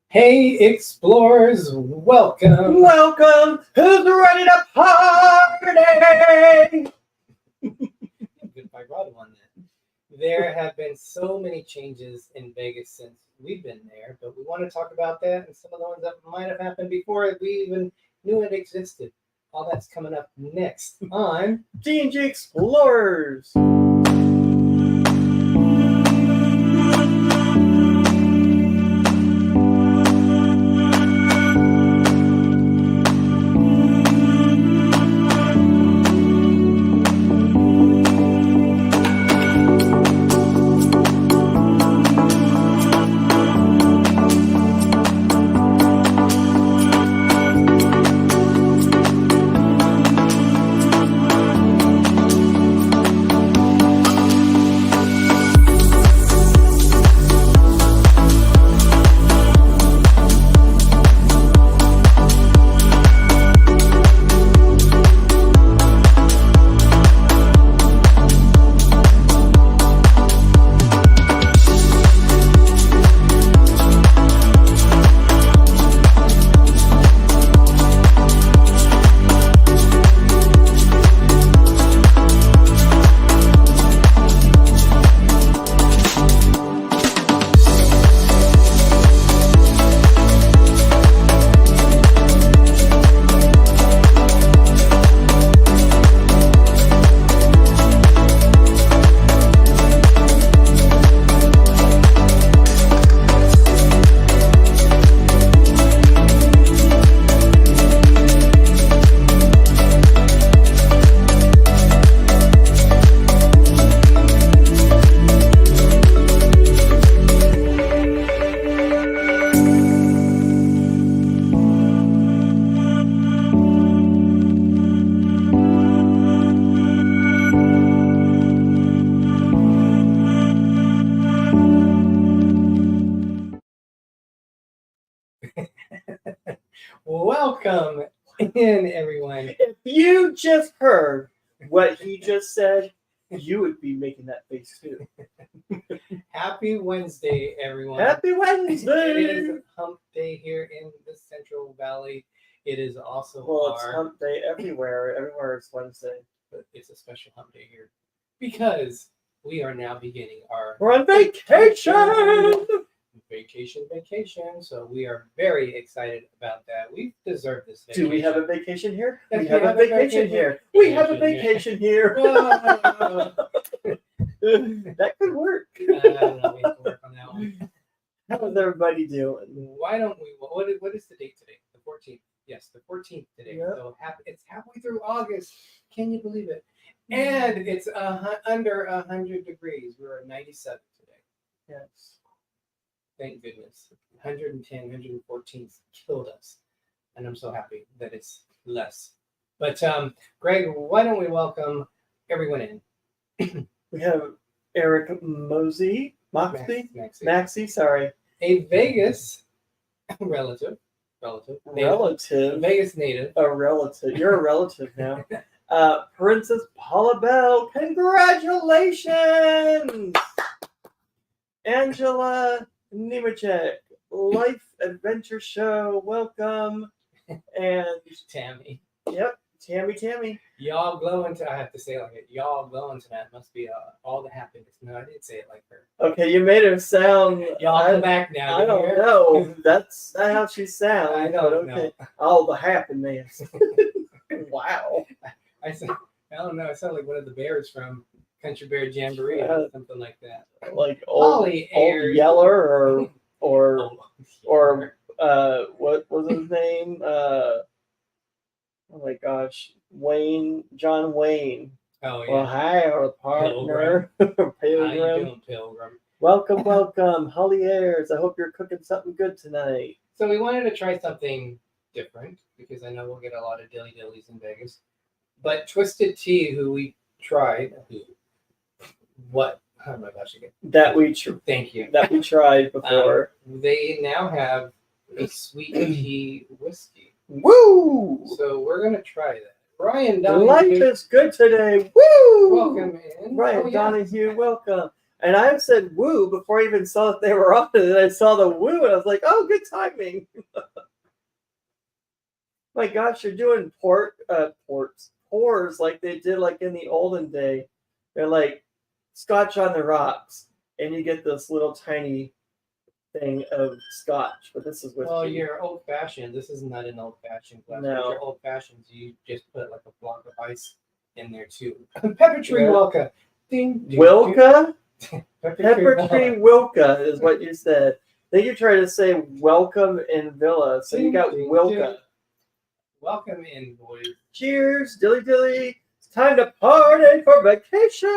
Hey Explorers, welcome! Welcome! Who's ready to party? Good vibrato on that. There have been so many changes in Vegas since we've been there, but we want to talk about that and some of the ones that might have happened before we even knew it existed. All that's coming up next on D&G Explorers. welcome in everyone. If you just heard what he just said, you would be making that face too. Happy Wednesday, everyone. Happy It Wednesday! is hump day here in the Central Valley. It is also Well, it's our hump day everywhere. Everywhere it's Wednesday. but it's a special hump day here because we are now beginning our We're on vacation! vacation. So we are very excited about that. We deserve this vacation. Do we have a vacation here? Yes, We have a vacation here. We have a vacation here. Whoa. That could work. I don't know. We have to work on that one. How's everybody doing? Why don't we? What is the date today? The 14th. Yes, the 14th today. Yep. So it's halfway through August. Can you believe it? And it's under 100 degrees. We're at 97 today. Yes. Thank goodness. 110, 114 killed us. And I'm so happy that it's less. But Greg, why don't we welcome everyone in? We have Eric Moxie, sorry. A Vegas relative. Vegas native. A relative. You're a relative now. Princess Paula Bell, congratulations! Angela Nemechek, Life Adventure Show, welcome. And Tammy. Yep, Tammy. Y'all glowing to, I have to say it like it. Y'all glowing tonight must be all the happiness. No, I didn't say it like her. Okay, you made her sound. Y'all come back now. I don't know. That's not how she sounds. I don't okay. know. All the happiness. Wow. I don't know. I sound like one of the bears from Country Bear Jamboree or something like that. Like old Yeller or what was his name? Oh my gosh, John Wayne. Oh yeah. Well, hi, our partner, Pilgrim. How you doing, Pilgrim? Welcome, Holly Ayers. I hope you're cooking something good tonight. So we wanted to try something different because I know we'll get a lot of dilly-dillies in Vegas. But Twisted Tea, who we tried, what? Oh my gosh, again. Thank you. That we tried before. They now have a sweet tea whiskey. Woo! So we're gonna try that. Ryan Donahue. Life is good today. Woo! Welcome in. Ryan Donahue, welcome. And I said woo before I even saw that they were on it. And I saw the woo and I was like, oh, good timing. My gosh, you're doing pours like they did like in the olden day. They're like scotch on the rocks. And you get this little tiny thing of scotch. But this is whiskey. Well, you're old fashioned. This is not an old fashioned glass. No. You're old fashioned. You just put like a block of ice in there too. Pepper tree Yeah. Wilka. Ding, ding, Wilka? ding. Pepper tree Wilka is what you said. Then you try to say welcome in Villa. So you got Ding, Wilka. ding. Welcome in, boys. Cheers, dilly dilly. It's time to party for vacation.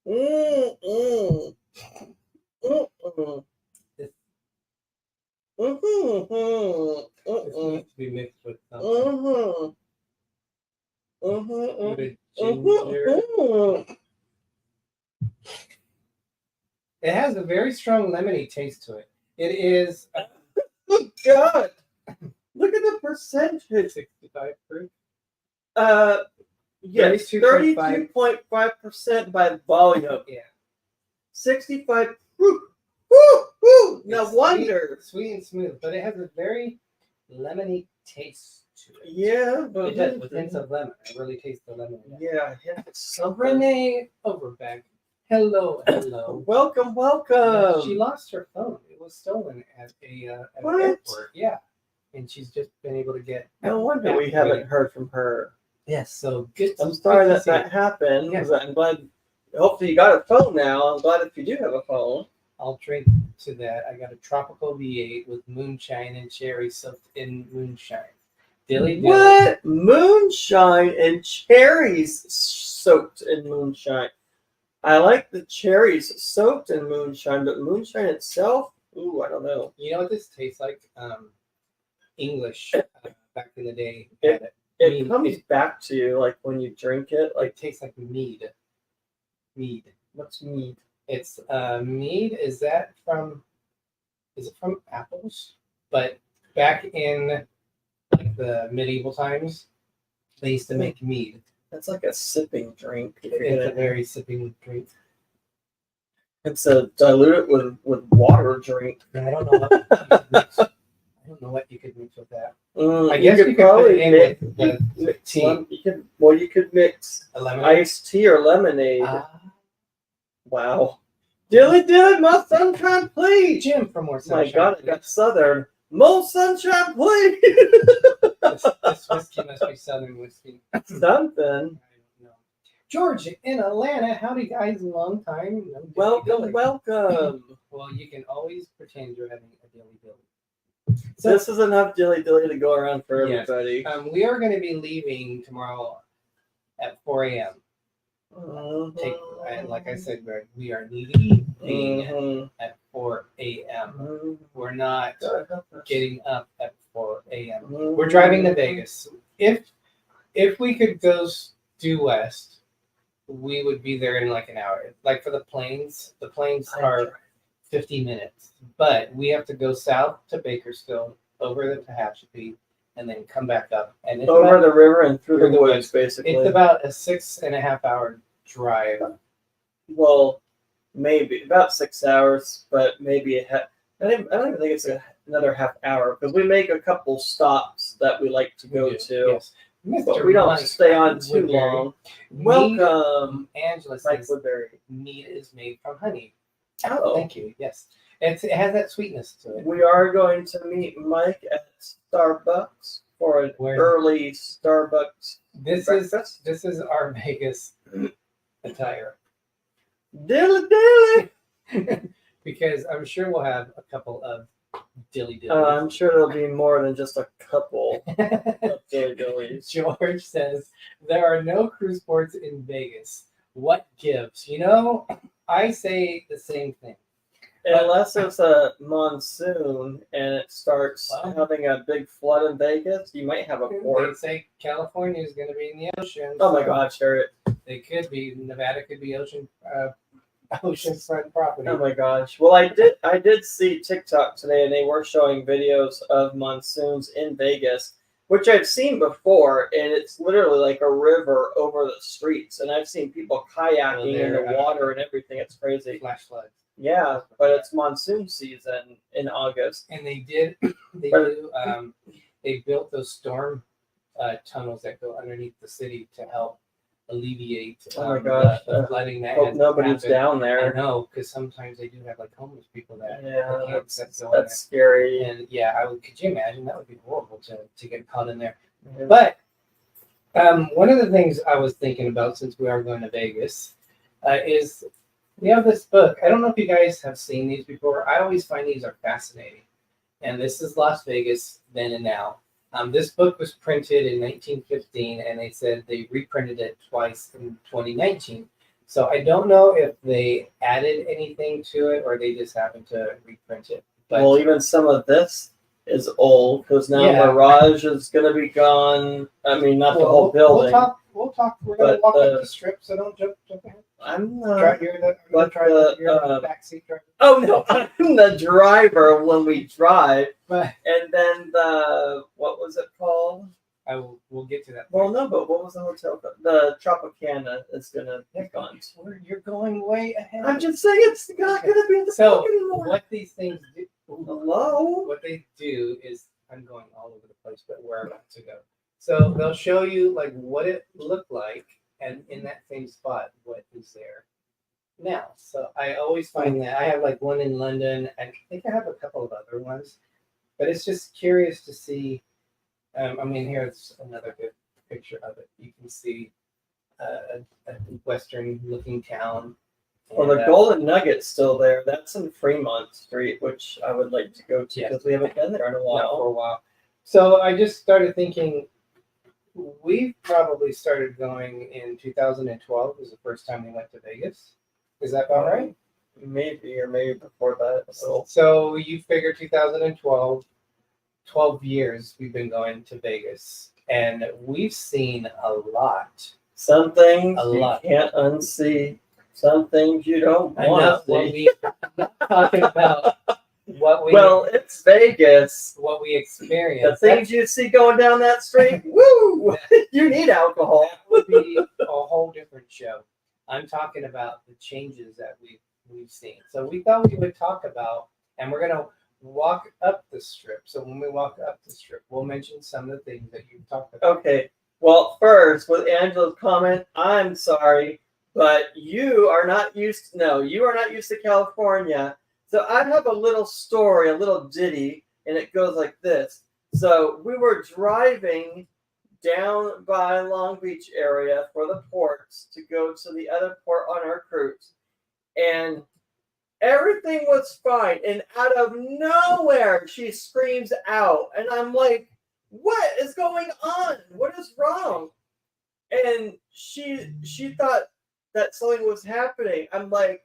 Mm-mm. Mm-mm. This Mm-hmm. needs to be mixed with something. Mm-hmm. Mm-hmm. With a ginger. Mm-hmm. It has a very strong lemony taste to it. It is Oh God! Look at the percentage. 65 proof. Yes, 32.5% by volume. Yeah. 65. Woo, woo, woo. No It's wonder. Sweet and smooth, but it has a very lemony taste to it. Yeah, but It does with hints of lemon. I really taste the lemon. yeah, something. Renee Overbeck. Hello, hello. Welcome, welcome. She lost her phone. It was stolen at an What? airport. Yeah, and she's just been able to get. No wonder we haven't heard from her. Yes, so good. I'm sorry good to that see that happened. Yes. I'm glad. Hopefully you got a phone now. I'm glad if you do have a phone. I'll trade to that. I got a tropical V8 with moonshine and cherry soaked in moonshine. Dilly dilly. What? Moonshine and cherries soaked in moonshine. I like the cherries soaked in moonshine, but moonshine itself, ooh, I don't know. You know what this tastes like? English back in the day. It- had It comes back to you like when you drink it. Like, it tastes like mead. Mead. what's mead? It's mead. Is it from apples? But back in like the medieval times, they used to make mead. That's like a sipping drink. If you're It's a gonna- very sipping drink. It's a dilute it with water drink. And I don't know what you could mix. I don't know what you could mix with that. Mm, I guess you could put it in mix, with the tea. you could mix A lemon. iced tea or lemonade. Ah, Wow. Dilly dilly, my sunshine, please. Jim from More My Sunshine. God, it got southern. More sunshine, please. This whiskey must be Southern whiskey. Something. I don't know. George in Atlanta. Howdy, guys. Long time. No dilly Welcome, dilly. welcome. Well, you can always pretend you're having a dilly dilly. So, This is enough dilly dilly to go around for Yes. everybody. we are going to be leaving tomorrow at 4 a.m. And like I said, we are leaving Mhm. at 4 a.m. Mhm. We're not getting up at 4 a.m. Mhm. We're driving to Vegas. If we could go due west, we would be there in like an hour. Like for the planes are 50 minutes, but we have to go south to Bakersfield, over the Tehachapi, and then come back up. And it's Over about, the river and through through the the woods, basically. it's about a 6.5 hour drive. Well, maybe about 6 hours, but maybe I don't even think it's another half hour because we make a couple stops that we like to go to, Yes. but we don't Mike stay on too Woodbury. long. Mead- Welcome, Angela Mike says Woodbury. mead is made from honey. Oh, Thank you. Yes, it has that sweetness to it. we are going to meet Mike at Starbucks for an Where? early Starbucks breakfast. This is our Vegas attire Dilly dilly. because I'm sure we'll have a couple of dilly I'm dillies. sure there'll be more than just a couple of dilly dillies. George says there are no cruise ports in Vegas. What gives? You know, I say the same thing. Unless it's a monsoon and it starts Well, having a big flood in Vegas, you might have a They port. say California is going to be in the ocean. Oh my so gosh, Eric. They could be. Nevada could be oceanfront property. Oh my gosh. Well, I did see TikTok today and they were showing videos of monsoons in Vegas. which I've seen before, and it's literally like a river over the streets. And I've seen people kayaking in the water and everything. It's crazy. Flash floods. Yeah, but it's monsoon season in August. And they built those storm tunnels that go underneath the city to help alleviate Oh my gosh, the flooding that hope has nobody's happened. down I there. know, because sometimes they do have like homeless people that Yeah, can't that's go in there. scary. And yeah, could you imagine? That would be horrible to get caught in there. Yeah. But one of the things I was thinking about, since we are going to Vegas, is we have this book. I don't know if you guys have seen these before. I always find these are fascinating. And this is Las Vegas, then and now. This book was printed in 1915, and they said they reprinted it twice in 2019. So I don't know if they added anything to it or they just happened to reprint it. But Well, even some of this is old because now Yeah. Mirage is going to be gone. I mean, not the whole building. We'll talk. We're going to but, walk up the strip, so don't jump ahead. I'm You're the backseat driver. Oh no, I'm the driver when we drive. But And then what was it called? we'll get to that. Well, no, but what was the hotel called? The Tropicana is gonna be gone. You're going way ahead. I'm just saying it's not gonna be in the So book anymore. what these things do? Hello? What they do is, I'm going all over the place, but where I'm about to go. So they'll show you like what it looked like, and in that same spot, what is there now. So I always find that I have like one in London. I think I have a couple of other ones, but it's just curious to see. I mean, here's another good picture of it. You can see a western-looking town. Well, the Golden Nugget's still there. That's in Fremont Street, which I would like to go to Yes. because we haven't been there in a Not while. for a while. So I just started thinking, we probably started going in 2012 was the first time we went to Vegas. Is that about right? Maybe, or maybe before that. So you figure 2012, 12 years we've been going to Vegas, and we've seen a lot. Some things A you lot. can't unsee. Some things you don't I know want to what see. we talking about. Well, it's Vegas. What we The experienced. things you see going down that street, woo! You need alcohol. That would be a whole different show. I'm talking about the changes that we've seen. So we thought we would talk about, and we're gonna walk up the strip. So when we walk up the strip, we'll mention some of the things that you've talked about. Okay. Well, first, with Angela's comment, I'm sorry, but you are not used to California. So I have a little story, a little ditty, and it goes like this. So we were driving down by Long Beach area for the ports to go to the other port on our cruise. And everything was fine. And out of nowhere, she screams out. And I'm like, what is going on? What is wrong? And she thought that something was happening. I'm like,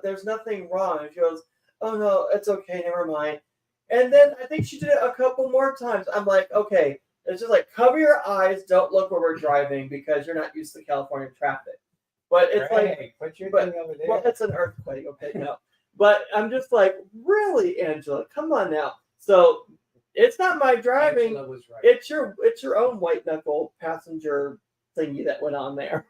there's nothing wrong. And she goes, oh no, it's okay, never mind. And then I think she did it a couple more times. I'm like, okay, it's just like, cover your eyes, don't look where we're driving because you're not used to California traffic. But it's like, put your but- thing over there. well, it's an earthquake, okay, no. But I'm just like, really, Angela, come on now. So it's not my driving. Angela was right. It's your own white knuckle passenger thingy that went on there.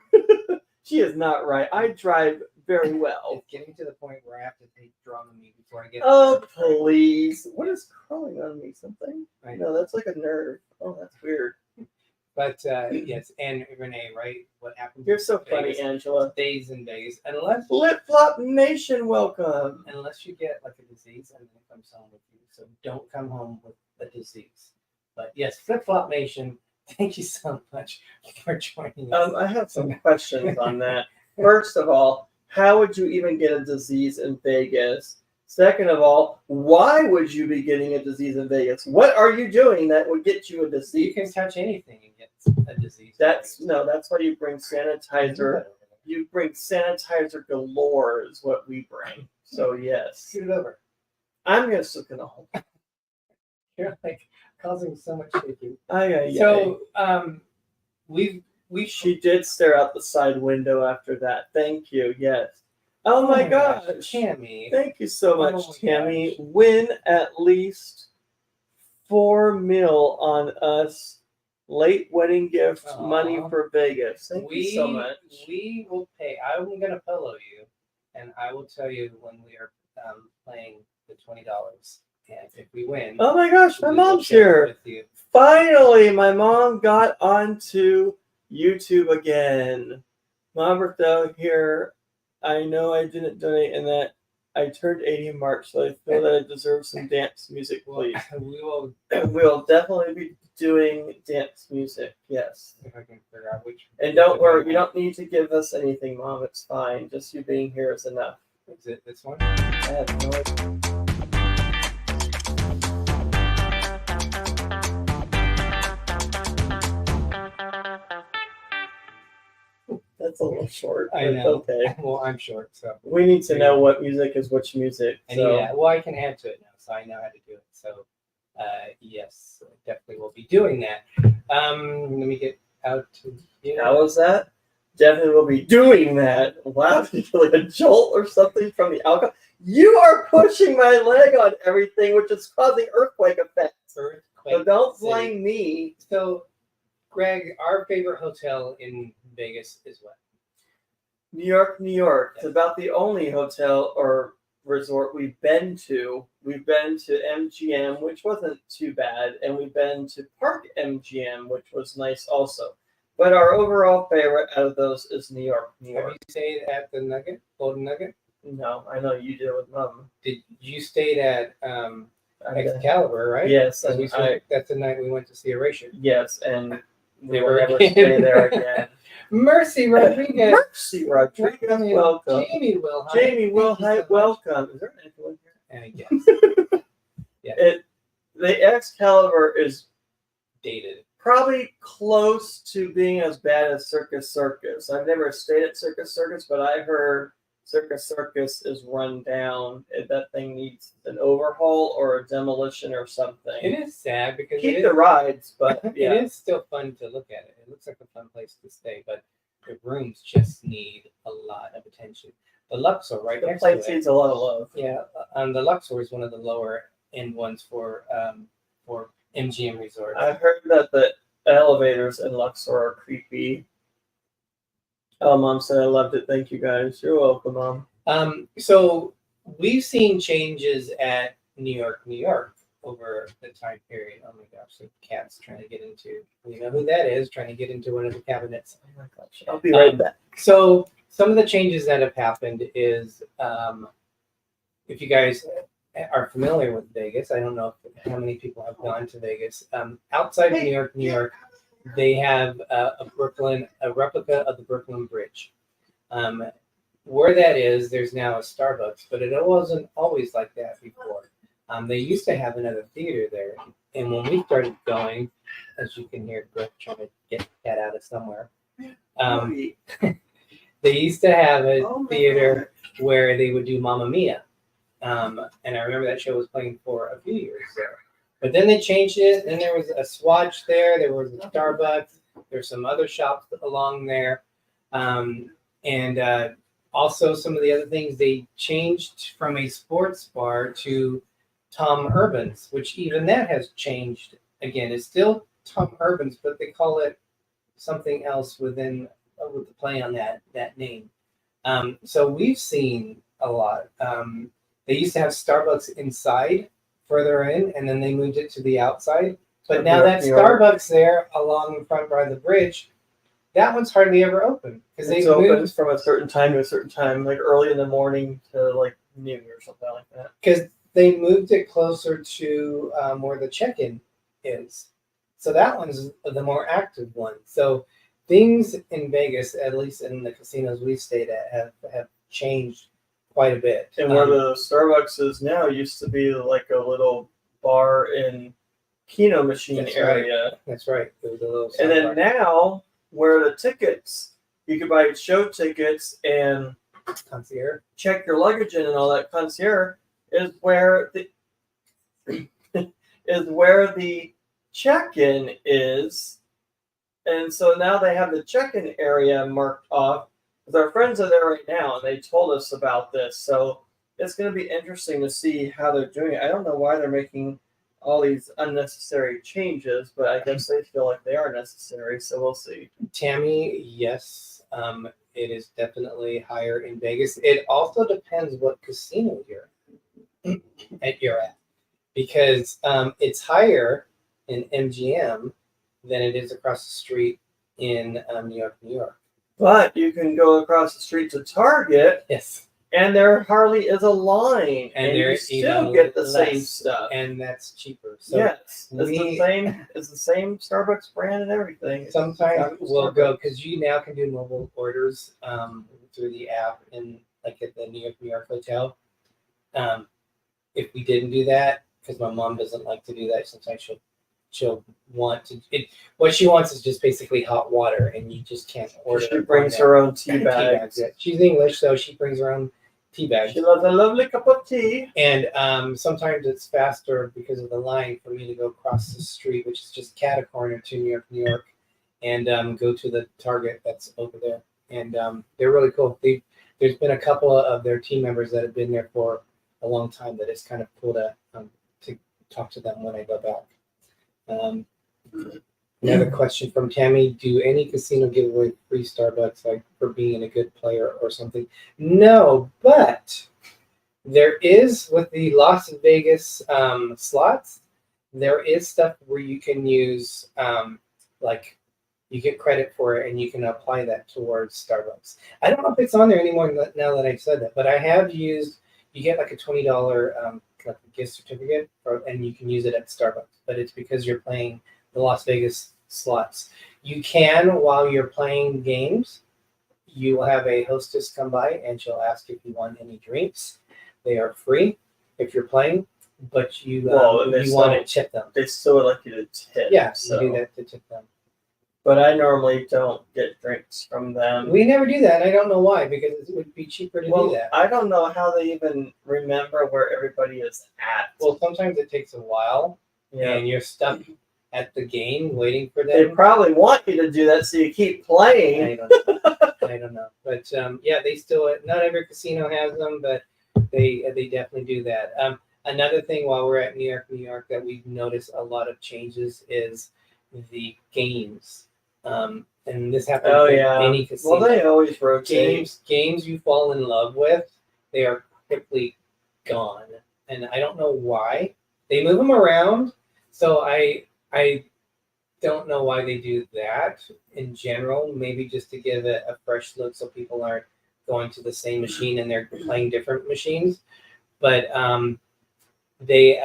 She is not right. I drive very well. It's getting to the point where I have to take Dramamine before I get. Oh, please. What is crawling on me? Something? I No, that's like a nerve. Oh, that's weird. But yes, and Renee, right? What happens? You're so in funny, Vegas Angela. Stays in Vegas unless Flip Flop Nation, welcome. you get like a disease and then it comes home with you. So don't come home with a disease. But yes, Flip Flop Nation, thank you so much for joining us. I have some questions on that. First of all, how would you even get a disease in Vegas? Second of all, why would you be getting a disease in Vegas? What are you doing that would get you a You disease? can touch anything and get a disease. That's why you bring sanitizer. You bring sanitizer galore is what we bring. So yes. Scoot it over. I'm just looking at home. You're like causing so much shaking. So She she did stare out the side window after that. Thank you. Yes. Oh my gosh. Tammy. Thank you so Oh much, my Tammy. gosh. Win at least $4 million on us. Late wedding gift, money Aw. for Vegas. Thank you so much. We will pay. I'm gonna pillow you, and I will tell you when we are playing the $20. And if we win, Oh my gosh, my we will mom's share it here. with you. Finally, my mom got onto YouTube again. Mom Bertha here. I know I didn't donate and that I turned 80 in March, so I feel that I deserve some dance music, please. We'll definitely be doing dance music, yes. If I can figure out which. And don't worry, you don't need to give us anything, Mom. It's fine. Just you being here is enough. Is it this one? I have no idea. That's a little short. I But know. okay. Well, I'm short, so. We need to know what music is which music. And So. yeah, well, I can add to it now, so I know how to do it. So, yes, definitely will be doing that. Let me get out to you. How was that? Definitely will be doing that. Wow, did you feel like a jolt or something from the alcohol? You are pushing my leg on everything, which is causing earthquake effects. Earthquake So don't City. blame me. So, Greg, our favorite hotel in Vegas is what? New York, New York. It's about the only hotel or resort we've been to. We've been to MGM, which wasn't too bad, and we've been to Park MGM, which was nice also. But our overall favorite out of those is New York, New York. Have you stayed at the Nugget, Golden Nugget? No, I know you did with Mom. Did you stayed at I- Excalibur, right? Yes, 'Cause and that's the night we went to see Erasure. yes, and we Never will never again. stay there again. Mercy Rodriguez. Mercy Rodriguez, welcome. Jamie Will. Hi. Jamie Thank Will, you so hi, much. welcome. Is there anyone Yes, here? The Excalibur is dated. probably close to being as bad as Circus Circus. I've never stayed at Circus Circus, but I heard Circus Circus is run down. That thing needs an overhaul or a demolition or something. It is sad because Keep the rides, but yeah. it is still fun to look at it. It looks like a fun place to stay, but the rooms just need a lot of attention. The Luxor right The next place to it. needs a lot of love. Yeah, the Luxor is one of the lower end ones for MGM resorts. I've heard that the elevators in Luxor are creepy. Oh, Mom said I loved it. Thank you, guys. You're welcome, Mom. So we've seen changes at New York, New York over the time period. Oh my gosh, the cat's trying to get into. You know who that is? Trying to get into one of the cabinets. Oh my gosh. I'll be right back. So some of the changes that have happened is, if you guys are familiar with Vegas, I don't know how many people have gone to Vegas. Outside of New York, they have a replica of the Brooklyn Bridge. Where that is, there's now a Starbucks, but it wasn't always like that before. They used to have another theater there, and when we started going, as you can hear, Brooke trying to get that out of somewhere. They used to have a theater where they would do Mamma Mia. And I remember that show was playing for a few years there. But then they changed it, and there was a Swatch there was a Starbucks, there's some other shops along there. And also some of the other things, they changed from a sports bar to Tom Urban's, which even that has changed again. It's still Tom Urban's, but they call it something else with the play on that name. So we've seen a lot. They used to have Starbucks inside, further in, and then they moved it to the outside. But now that Starbucks there along the front by the bridge, that one's hardly ever open because they open from a certain time to a certain time, like early in the morning to like noon or something like that. Because they moved it closer to where the check-in is. So that one's the more active one. So things in Vegas, at least in the casinos we stayed at, have changed quite a bit. And where the Starbucks is now used to be like a little bar and Keno machine area. Right. That's right. It was a little. And then now, where the tickets, you could buy show tickets and concierge, check your luggage in and all that. Concierge is where the check-in is. And so now they have the check-in area marked off. Because our friends are there right now, and they told us about this. So it's going to be interesting to see how they're doing it. I don't know why they're making all these unnecessary changes, but I guess they feel like they are necessary, so we'll see. Tammy, yes, it is definitely higher in Vegas. It also depends what casino you're at, because it's higher in MGM than it is across the street in New York, New York. But you can go across the street to Target, Yes, and there hardly is a line, and you there's still even get the less, same stuff. and that's cheaper. So Yes, we- it's the same Starbucks brand and everything. sometimes It's we'll Starbucks. go because you now can do mobile orders through the app in like at the New York hotel. If we didn't do that, because my mom doesn't like to do that, sometimes she'll want to. What she wants is just basically hot water, and you just can't order. She brings her own tea bags. Yeah. She's English, so she brings her own tea bags. She loves a lovely cup of tea. And sometimes it's faster because of the line for me to go across the street, which is just cat a corner to New York, and go to the Target that's over there. And they're really cool. There's been a couple of their team members that have been there for a long time that it's kind of cool to talk to them when I go back. Another question from Tammy: do any casino give away free Starbucks, like for being a good player or something? No, but there is with the Las Vegas slots. There is stuff where you can use, like you get credit for it, and you can apply that towards Starbucks. I don't know if it's on there anymore now that I've said that, but I have used. You get like a $20 like a gift certificate, and you can use it at Starbucks. But it's because you're playing the Las Vegas slots. You can, while you're playing games, you will have a hostess come by, and she'll ask if you want any drinks. They are free if you're playing, but you want to tip them. They still would like you to tip. Yeah, so. you do that to tip them. But I normally don't get drinks from them. We never do that, and I don't know why, because it would be cheaper to do that. I don't know how they even remember where everybody is at. Well, sometimes it takes a while, Yeah. and you're stuck at the game waiting for them. They probably want you to do that so you keep playing. I don't know. But yeah, they still, not every casino has them, but they definitely do that. Another thing while we're at New York, that we've noticed a lot of changes is the games. And this happens in any casino. Well, they always rotate. Games you fall in love with, they are quickly gone. And I don't know why. They move them around, so I don't know why they do that in general. Maybe just to give it a fresh look so people aren't going to the same machine and they're playing different machines. But they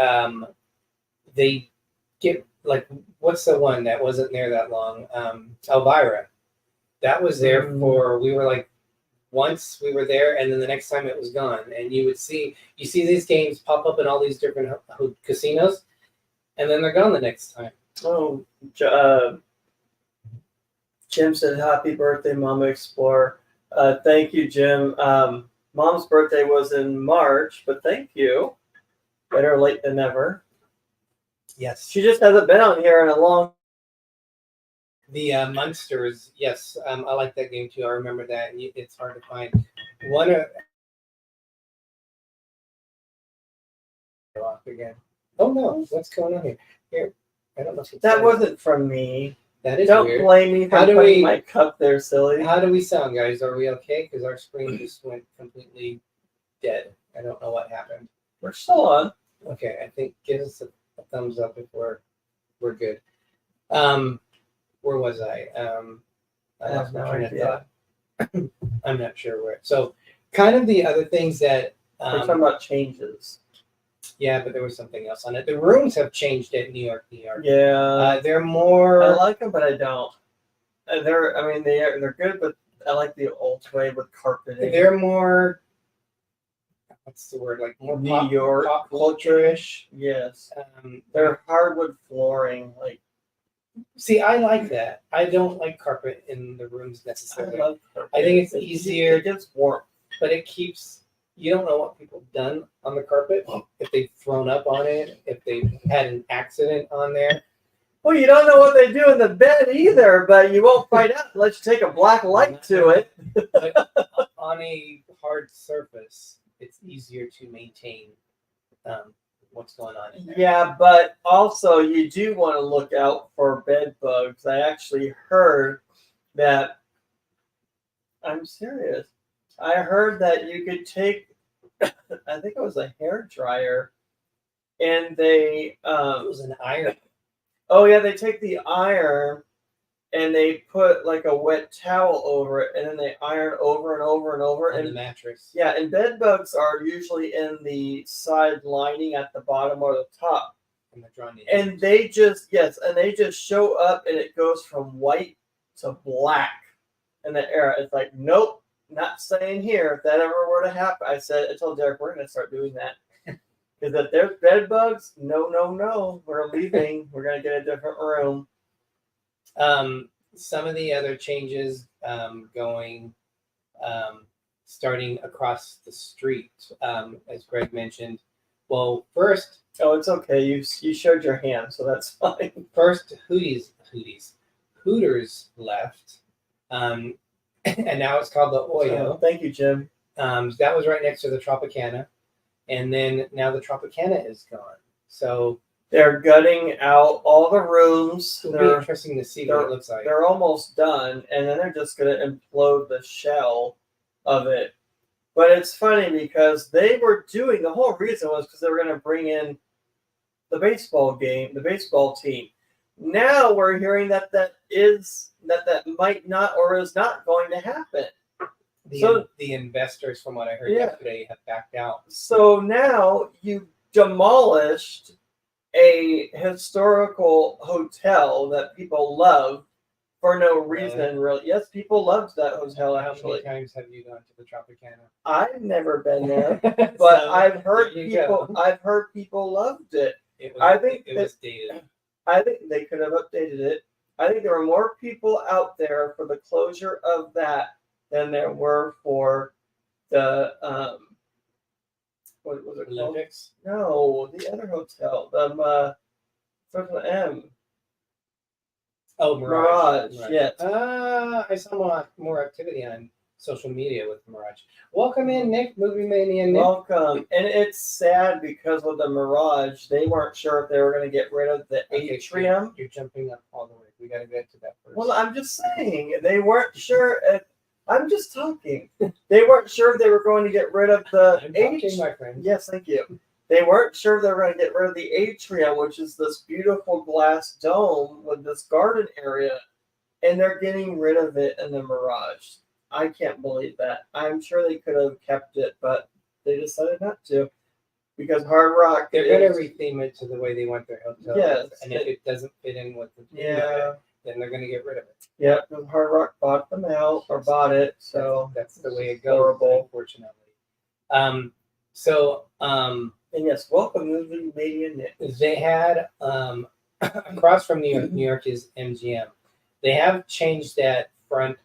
get, like, what's the one that wasn't there that long? Elvira. That was there for, we were like, once we were there, and then the next time it was gone. And you see these games pop up in all these different casinos, and then they're gone the next time. Oh, Jim said, "Happy birthday, Mama Explorer." Thank you, Jim. Mom's birthday was in March, but thank you. Better late than never. Yes. She just hasn't been on here in a long. The Munsters, yes, I like that game too. I remember that. It's hard to find. One off again. Oh no, what's going on here? Here, I don't know. If That wasn't from me. That is Don't weird. blame me for putting my cup there, silly. How do we sound, guys? Are we okay? Because our screen just went completely dead. I don't know what happened. We're still on. Okay, I think give us a thumbs up if we're good. Where was I? I lost my train of thought. I'm not sure where. So, kind of the other things that We're talking about changes. Yeah, but there was something else on it. The rooms have changed at New York. Yeah, they're more. I like them, but I don't. They're good, but I like the old way with carpeting. They're more. What's the word? Like more New York pop culture-ish. Yes, they're hardwood flooring. Like, see, I like that. I don't like carpet in the rooms necessarily. I love carpet. I think it's easier. It gets warm, but it keeps. You don't know what people have done on the carpet, if they've thrown up on it, if they've had an accident on there. Well, you don't know what they do in the bed either, but you won't find out unless you take a black light to it. But on a hard surface, it's easier to maintain what's going on in there. Yeah, but also you do want to look out for bed bugs. I actually heard that. I'm serious. I heard that you could take, I think it was a hair dryer, and they It was an iron. oh yeah, they take the iron and they put like a wet towel over it, and then they iron over and over and over. On and the mattress. Yeah, and bed bugs are usually in the side lining at the bottom or the top. And they're drawn in. And they just show up, and it goes from white to black in the air. It's like, nope, not staying here. If that ever were to happen, I told Derek, we're gonna start doing that. Because if there's bed bugs, no, we're leaving. We're gonna get a different room. Some of the other changes starting across the street, as Greg mentioned. Well, first, Oh, it's okay. You showed your hand, so that's fine. first Hooters left, and now it's called the Oyo. Oh, thank you, Jim. That was right next to the Tropicana, and then now the Tropicana is gone. So They're gutting out all the rooms. it'll be interesting to see what it looks like. They're almost done, and then they're just going to implode the shell of it. But it's funny because they were doing, the whole reason was because they were going to bring in the baseball team. Now we're hearing that might not or is not going to happen. The investors, from what I heard yesterday, have backed out. So now you demolished a historical hotel that people love for no reason, really. Yes, people loved that hotel, actually. How many times have you gone to the Tropicana? I've never been there, but So, I've heard there you go. people loved it. It was, I think it was dated. I think they could have updated it. I think there were more people out there for the closure of that than there were for the what was it called? Olympics? No, the other hotel. Starts with M. Oh, Mirage. Yes. I saw more activity on social media with Mirage. Welcome in, Nick, Movie Mania Nick. Welcome. And it's sad because with the Mirage, they weren't sure if they were going to get rid of the atrium. You're jumping up all the way. We got to get to that first. Well, I'm just saying, they weren't sure if, I'm just talking. They weren't sure if they were going to get rid of the talking, my friend. Yes, thank you. They weren't sure if they were going to get rid of the atrium, which is this beautiful glass dome with this garden area, and they're getting rid of it in the Mirage. I can't believe that. I'm sure they could have kept it, but they decided not to because Hard Rock. They're going to retheme it to the way they want their hotel. Yes, and if it doesn't fit in with the theme of it, then they're going to get rid of it. Yeah, because Hard Rock bought them out or bought it, so that's the way it goes. Horrible. Unfortunately. And yes, welcome Movie Mania Nick. They had across from New York is MGM. They have changed that front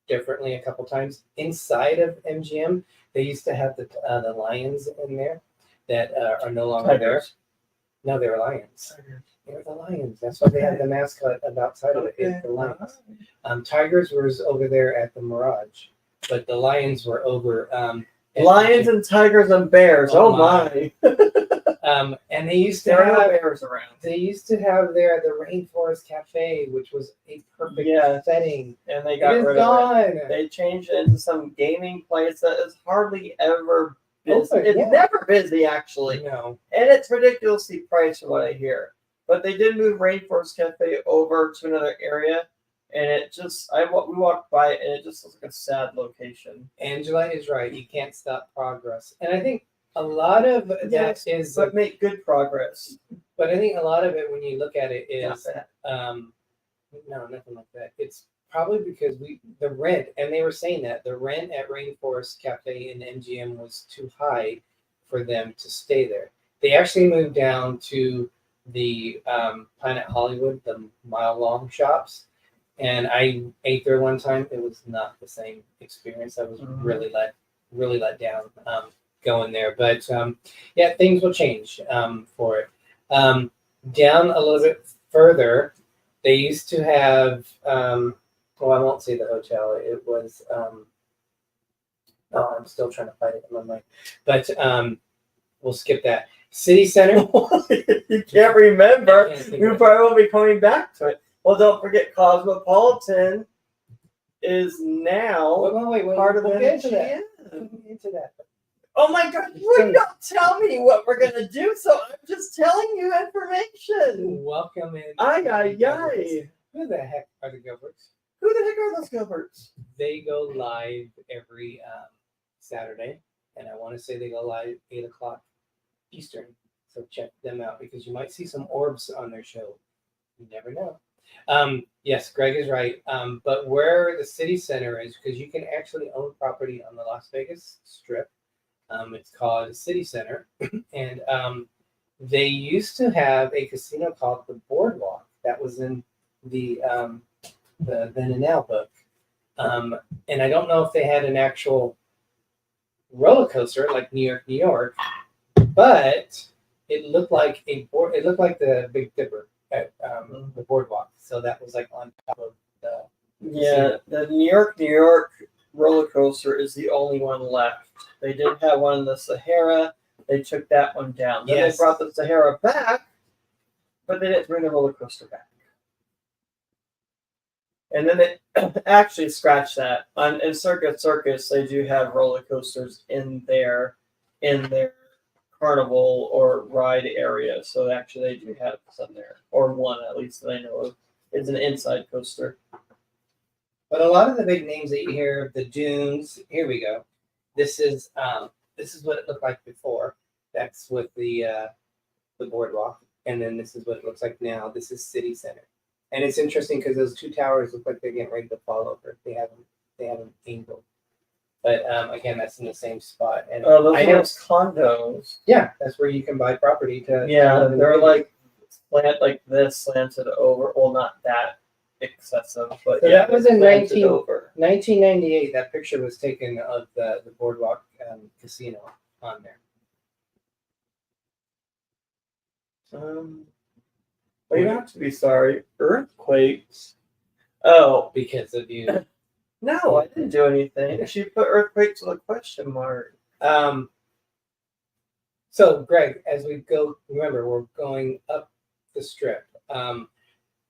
differently a couple times. Inside of MGM, they used to have the lions in there that are no longer there. No, they were lions. They were the lions. That's why they had the mascot outside of it. It's the lions. Tigers was over there at the Mirage, but the lions were over. Lions and tigers and bears. Oh my! And they used to there have are no bears around. They used to have there the Rainforest Cafe, which was a perfect setting, and they got rid of it. They changed it into some gaming place that is hardly ever busy. It's never busy, actually. No, and it's ridiculously priced from what I hear. But they did move Rainforest Cafe over to another area. And it just, we walked by it, and it just looks like a sad location. Angela is right. You can't stop progress. And I think a lot of that is... But make good progress. But I think a lot of it, when you look at it, is... no, nothing like that. It's probably because the rent, and they were saying that, the rent at Rainforest Cafe in MGM was too high for them to stay there. They actually moved down to the Planet Hollywood, the mile-long shops. And I ate there one time. It was not the same experience. I was really let down going there. But things will change for it. Down a little bit further, they used to have. I won't say the hotel. It was. I'm still trying to find it in my mind. But we'll skip that. City Center. You can't remember. I can't think You of it. probably won't be coming back to it. Well, don't forget Cosmopolitan is now Wait. part of we'll get into that. MGM. We'll get into that. Oh my God! You don't tell me what we're gonna do, so I'm just telling you information. Welcome in. Ay. Who the heck are the Gilberts? Who the heck are those Gilberts? They go live every Saturday, and I want to say they go live 8:00 Eastern. So check them out because you might see some orbs on their show. You never know. Yes, Greg is right. But where the city center is, because you can actually own property on the Las Vegas Strip. It's called City Center, and they used to have a casino called the Boardwalk that was in the Then and Now book. And I don't know if they had an actual roller coaster like New York, but it looked like It looked like the Big Dipper at the Boardwalk. So that was like on top of the. Yeah, the New York roller coaster is the only one left. They did have one in the Sahara. They took that one down. Then Yes. they brought the Sahara back, but they didn't bring the roller coaster back. And then they actually scratched that. In Circus, they do have roller coasters in their carnival or ride area. So actually, they do have some there, or one at least that I know of. It's an inside coaster. But a lot of the big names that you hear, the dunes. Here we go. This is what it looked like before. That's with the boardwalk, and then this is what it looks like now. This is City Center, and it's interesting because those two towers look like they're getting ready to fall over. They haven't angled, but again, that's in the same spot. And Oh, those I are know, those condos. yeah, that's where you can buy property to. Yeah, live in they're Vegas. like this slanted over. Well, not that excessive, but So yeah, that was in slanted over. 1998. That picture was taken of the boardwalk casino on there. Well, you don't have to be sorry. Earthquakes. Oh, Because of you. no, I didn't do anything. She put earthquakes with a question mark. So, Greg, as we go, remember, we're going up the strip.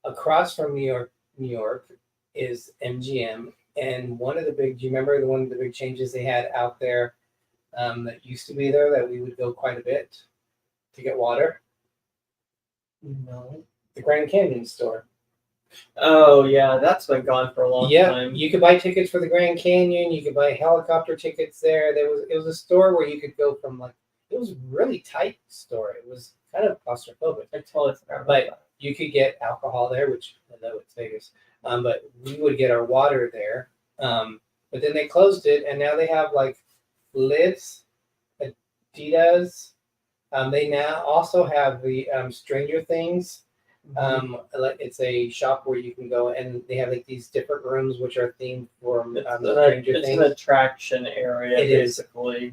Across from New York is MGM. And one of the big, do you remember one of the big changes they had out there that used to be there that we would go quite a bit to get water? No. The Grand Canyon store. Oh yeah, that's been gone for a long Yeah, time. you could buy tickets for the Grand Canyon. You could buy helicopter tickets there. It was a store where you could go from it was a really tight store. It was kind of claustrophobic. I totally forgot about But that. you could get alcohol there, which I know it's Vegas. But we would get our water there. But then they closed it, and now they have Lids, Adidas. They now also have the Stranger Things. It's a shop where you can go, and they have these different rooms which are themed for Stranger It's Things. an attraction area, It is. basically.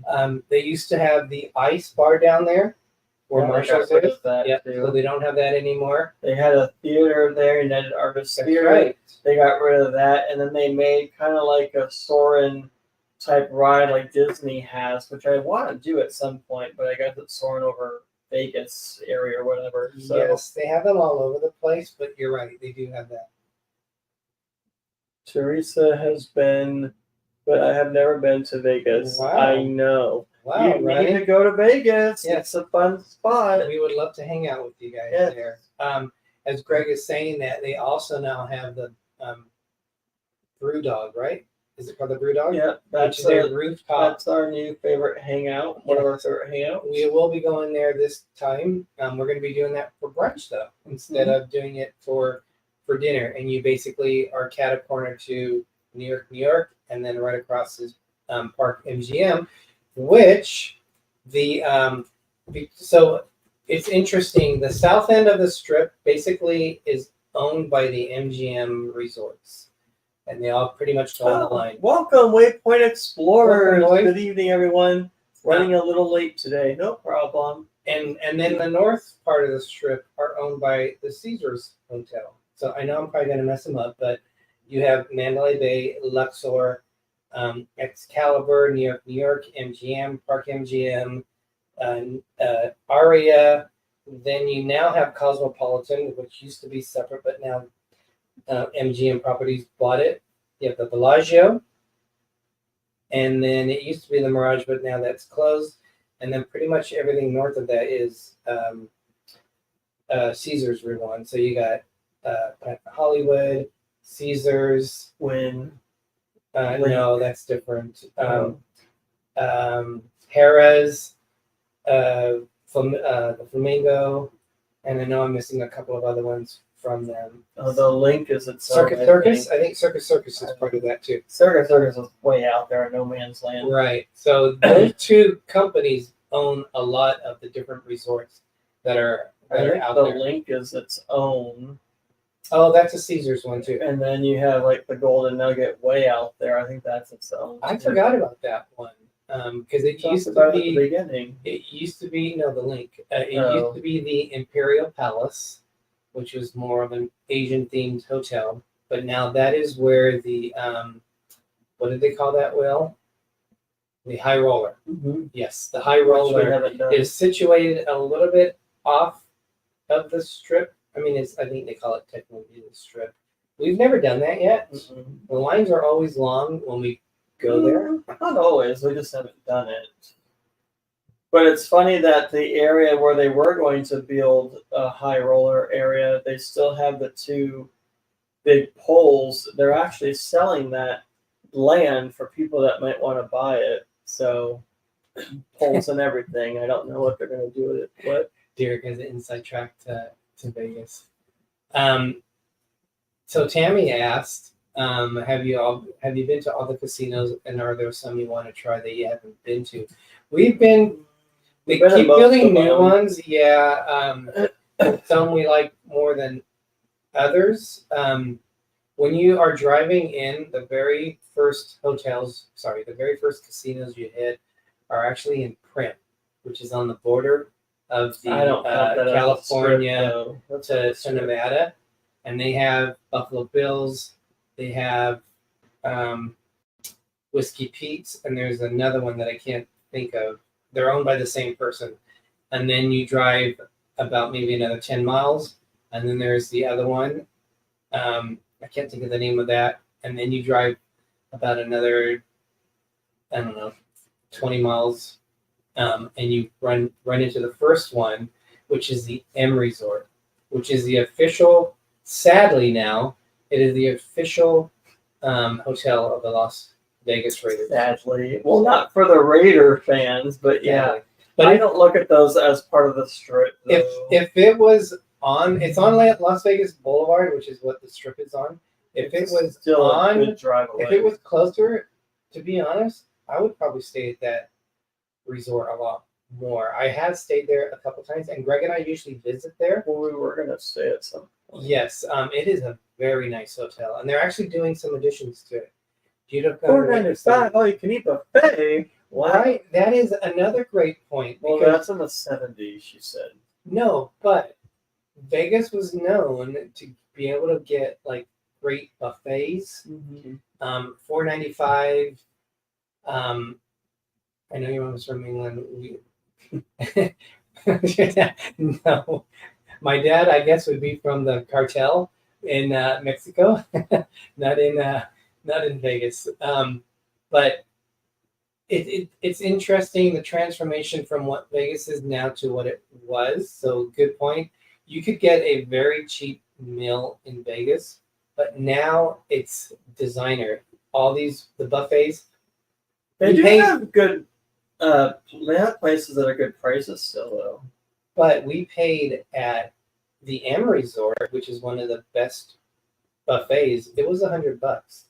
They used to have the ice bar down there, where Yeah, they Marshall's got rid is. of that, Yeah, too. so they don't have that anymore. They had a theater there, United Artists That's Theater. right. They got rid of that, and then they made kind of like a Soarin' type ride like Disney has, which I want to do at some point, but I guess it's Soarin' over Vegas area or whatever. So Yes, they have them all over the place, but you're right, they do have that. Teresa has been, but I have never been to Vegas. Wow. I know. Wow, You right? need to go to Vegas. Yes. It's a fun spot. We would love to hang out with you guys Yes. there. As Greg is saying that, they also now have the Brew Dog, right? Is it called the Brew Dog? Yeah, Which that's is their rooftop. that's our new favorite hangout. One of our favorite hangouts. We will be going there this time. We're going to be doing that for brunch though, instead of doing it for dinner. And you basically are cat corner to New York, and then right across is Park MGM, which so it's interesting. The south end of the strip basically is owned by the MGM resorts, and they all pretty much go on the line. Welcome, Waypoint Explorers. Welcome, Waypoint. Good evening, everyone. Running a little late today. No problem. And then the north part of the strip are owned by the Caesars Hotel. So I know I'm probably going to mess them up, but you have Mandalay Bay, Luxor, Excalibur, New York, MGM, Park MGM, Aria. Then you now have Cosmopolitan, which used to be separate, but now MGM Properties bought it. You have the Bellagio, and then it used to be the Mirage, but now that's closed. And then pretty much everything north of that is Caesars Route 1. So you got Hollywood, Caesars. No, that's different. Harrah's, the Flamingo, and I know I'm missing a couple of other ones from them. The Link is its Circus. I think Circus is part of that too. Circus is way out there in no man's land. Right. So those two companies own a lot of the different resorts that are out there. The Link is its own. Oh, that's a Caesars one too. And then you have like the Golden Nugget way out there. I think that's its own. I forgot about that one because it used to be. The beginning. It used to be the Link. Used to be the Imperial Palace, which was more of an Asian themed hotel. But now that is where the what did they call that, Will? The High Roller. Mm-hmm. Yes, the High Roller is situated a little bit off of the Strip. I mean, I think they call it technically the Strip. We've never done that yet. Mm-hmm. The lines are always long when we go there. Not always. We just haven't done it. But it's funny that the area where they were going to build a high roller area, they still have the two big poles. They're actually selling that land for people that might want to buy it. So poles and everything. I don't know what they're going to do with it. What? Derek has an inside track to Vegas. So Tammy asked, have you been to all the casinos, and are there some you want to try that you haven't been to? They keep building new ones. Yeah. Some we like more than others. When you are driving in, the very first casinos you hit are actually in Primm, which is on the border of the California to Nevada. And they have Buffalo Bills, they have Whiskey Pete's, and there's another one that I can't think of. They're owned by the same person. And then you drive about maybe another 10 miles, and then there's the other one. I can't think of the name of that. And then you drive about another, 20 miles, and you run into the first one, which is the M Resort, which is the official, sadly now, it is the official hotel of the Las Vegas Raiders. Sadly. Well, not for the Raider fans, but yeah. But I don't look at those as part of the Strip, though. If it was it's on Las Vegas Boulevard, which is what the Strip is on. If it was still a good drive away. If it was closer, to be honest, I would probably stay at that resort a lot more. I have stayed there a couple times, and Greg and I usually visit there. Well, we were going to stay at some point. Yes, it is a very nice hotel, and they're actually doing some additions to it. $4.95 all you can eat buffet. Right, that is another great point. Well, that's in the 70s, she said. No, but Vegas was known to be able to get like great buffets. Mm-hmm. $4.95. I know your mom's from England. No, my dad, I guess, would be from the cartel in Mexico, not in Vegas. But it's interesting, the transformation from what Vegas is now to what it was. So good point. You could get a very cheap meal in Vegas, but now it's designer. All the buffets. They do have good. They have places that are good prices still, though. But we paid at the M Resort, which is one of the best buffets. It was $100.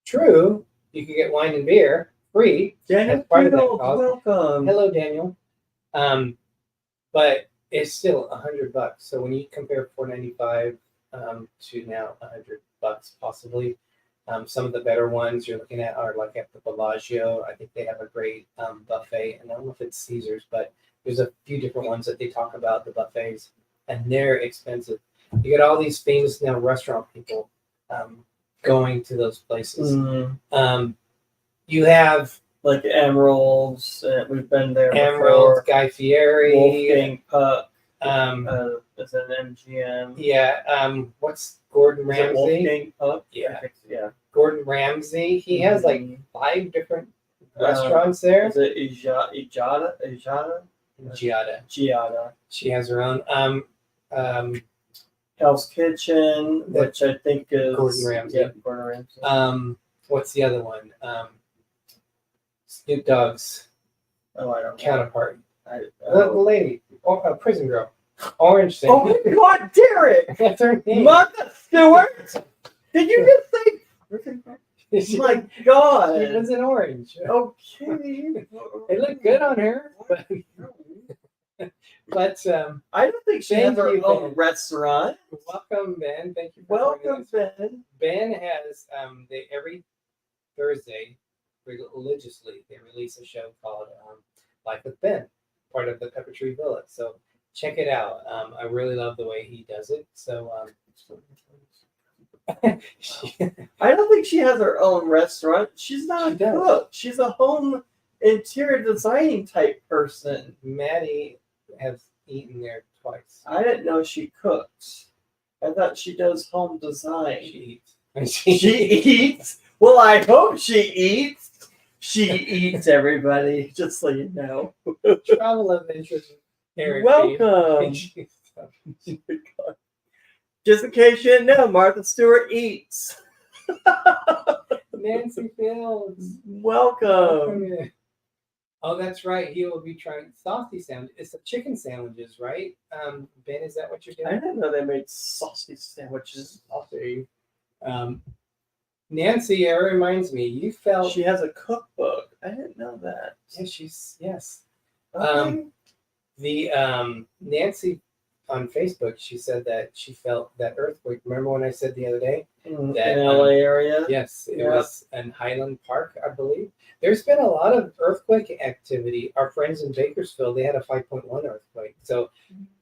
True, you could get wine and beer free. Daniel, welcome. Hello, Daniel. But it's still $100. So when you compare $4.95 to now $100 possibly. Some of the better ones you're looking at are like at the Bellagio. I think they have a great buffet. And I don't know if it's Caesars, but there's a few different ones that they talk about, the buffets, and they're expensive. You get all these famous now restaurant people going to those places. Mm-hmm. You have like Emeralds. We've been there Emerald, before. Guy Fieri. Wolfgang Puck. Is an MGM. Yeah. What's Gordon Is it Ramsay? Wolfgang Puck? Yeah. Yeah. Gordon Ramsay. He has like Mhm. 5 different restaurants there. Is it Ijada? Giada. She has her own. Hell's Kitchen, which I think is Gordon Ramsay. Yeah, Gordon Ramsay. What's the other one? Snoop Dogg's I don't know. counterpart. The lady, prison girl, Orange thing. Oh my God, Derek! What's her name? Martha Stewart! Did you just say? She, My God! she was in Orange. Okay. It looked good on her, but I don't think she has her own restaurant. welcome, Ben. Thank you for Welcome, joining us. Ben. Ben has they every Thursday religiously they release a show called Life with Ben, part of the Pepper Tree Villa. So check it out. I really love the way he does it. So I don't think she has her own restaurant. She's not She a does. cook. She's a home interior designing type person. Maddie has eaten there twice. I didn't know she cooks. I thought she does home design. She eats. She eats? Well, I hope she eats. She eats, everybody, just so you know. Travel Adventures. Eric Welcome. Just in case you didn't know, Martha Stewart eats. Nancy Fields. Welcome. Oh, that's right. He will be trying saucy sandwich. It's the chicken sandwiches, right? Ben, is that what you're I doing? didn't know they made sausage sandwiches. Saucy. Nancy, it reminds me. You felt. She has a cookbook. I didn't know that. Yes. Okay. The Nancy on Facebook, she said that she felt that earthquake. Remember when I said the other day? In That, LA area. Yes, it Yeah. was in Highland Park, I believe. There's been a lot of earthquake activity. Our friends in Bakersfield, they had a 5.1 earthquake. So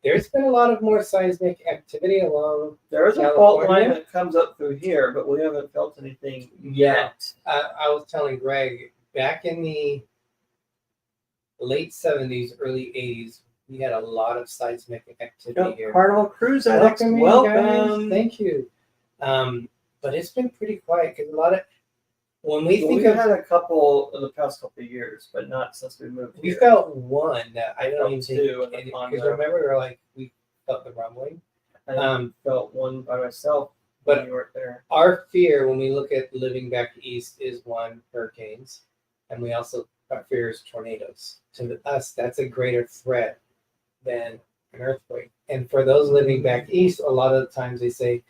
there's been a lot of more seismic activity along. There is a fault California? line that comes up through here, but we haven't felt anything yet. I was telling Greg, back in the late 70s, early 80s, we had a lot of seismic activity Yep, here. Carnival Cruise Addicts, Welcome, welcome. guys. Thank you. But it's been pretty quiet because a lot of when we think We've of had a couple in the past couple of years, but not since we moved we here. felt one that I don't felt even two in think the because condo. remember we were like we felt the rumbling. I felt one by myself But- when you weren't there. Our fear when we look at living back east is one, hurricanes, and we also our fear is tornadoes. To us, that's a greater threat than an earthquake. And for those living back east, a lot of the times they say,